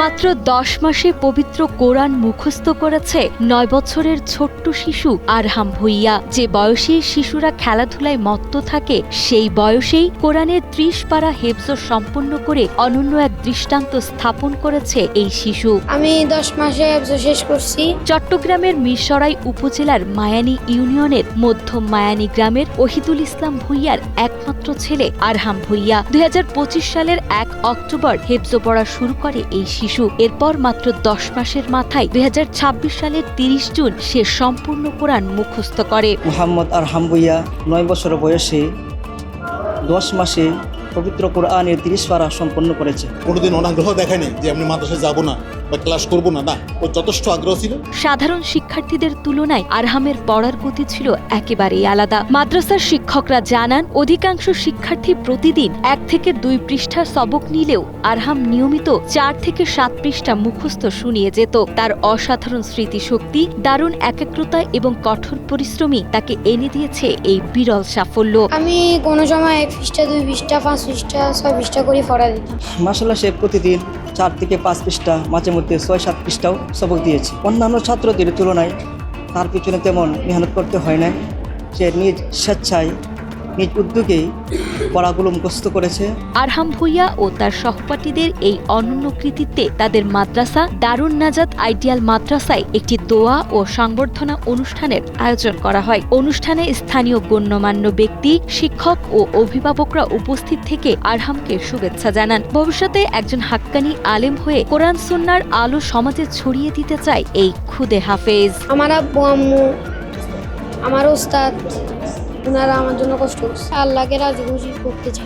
মাত্র 10 মাসে পবিত্র কোরআন মুখস্থ করেছে 9 বছরের ছোট্ট শিশু আরহাম ভুইয়া। যে বয়সে শিশুরা খেলাধুলায় মত্ত থাকে সেই বয়সেই কোরআনের 30 পারা হেফজ সম্পন্ন করে অনন্য এক দৃষ্টান্ত স্থাপন করেছে এই শিশু। আমি 10 মাসে হেফজ শেষ করছি। চট্টগ্রামের মিরসরাই উপজেলার মায়ানী ইউনিয়নের মধ্যম মায়ানী গ্রামের ওহিদুল ইসলাম ভুইয়ার একমাত্র ছেলে আরহাম ভুইয়া 2025 সালের 1 অক্টোবর হেফজ পড়া শুরু করে এই শিশু। এরপর মাত্র 10 মাসের মাথায় 2026 সালের 30 জুন সে সম্পূর্ণ কোরআন মুখস্থ করে। মোহাম্মদ আরহাম ভুইয়া 9 বছর বয়সে 10 মাসে পবিত্র কোরআনের 30 পারা সম্পন্ন করেছে। কোনোদিন অনাগ্রহ দেখায়নি যে আমি মাদ্রাসায় যাব না বা ক্লাস করব না, ও যথেষ্ট আগ্রহ ছিল। সাধারণ শিক্ষার্থীদের তুলনায় আরহামের পড়ার গতি ছিল একেবারেই আলাদা। মাদ্রাসার শিক্ষকরা জানান, অধিকাংশ শিক্ষার্থী প্রতিদিন 1 থেকে 2 পৃষ্ঠা সবক নিলেও আরহাম নিয়মিত 4 থেকে 7 পৃষ্ঠা মুখস্থ শুনিয়ে যেত। তার অসাধারণ স্মৃতিশক্তি, দারুণ একাগ্রতা এবং কঠোর পরিশ্রমী তাকে এনে দিয়েছে এই বিরল সাফল্য। আমি কোনো সময় 1 পৃষ্ঠা 2 পৃষ্ঠা 5 পৃষ্ঠা 6 পৃষ্ঠা করে পড়া দিতাম। মাশাআল্লাহ, সে প্রতিদিন 4 থেকে 5 পৃষ্ঠা, মাঝে মধ্যে 6-7 পৃষ্ঠাও সবক দিয়েছে। অন্যান্য ছাত্রদের তুলনায় তার পিছনে তেমন মেহনত করতে হয় না। সে নিজ স্বেচ্ছায় নিজ উদ্যোগেই পড়াগুলো মুখস্থ করেছে। আরহাম ভুইয়া ও তার সহপাঠীদের এই অনন্য কৃতিত্বে তাদের মাদ্রাসা দারুন নাজাত আইডিয়াল মাদ্রাসায় একটি দোয়া ও সংবর্ধনা অনুষ্ঠানের আয়োজন করা হয়। অনুষ্ঠানে স্থানীয় গণ্যমান্য ব্যক্তি, শিক্ষক ও অভিভাবকরা উপস্থিত থেকে আরহামকে শুভেচ্ছা জানান। ভবিষ্যতে একজন হাক্কানি আলেম হয়ে কোরআন সুন্নাহর আলো সমাজে ছড়িয়ে দিতে চায় এই খুদে হাফেজ। আমার আব্বু আম্মু, আমার ওস্তাদ, ওনারা আমার জন্য কষ্ট করছে। আল্লাহকে রাজি খুশি করতে চাই।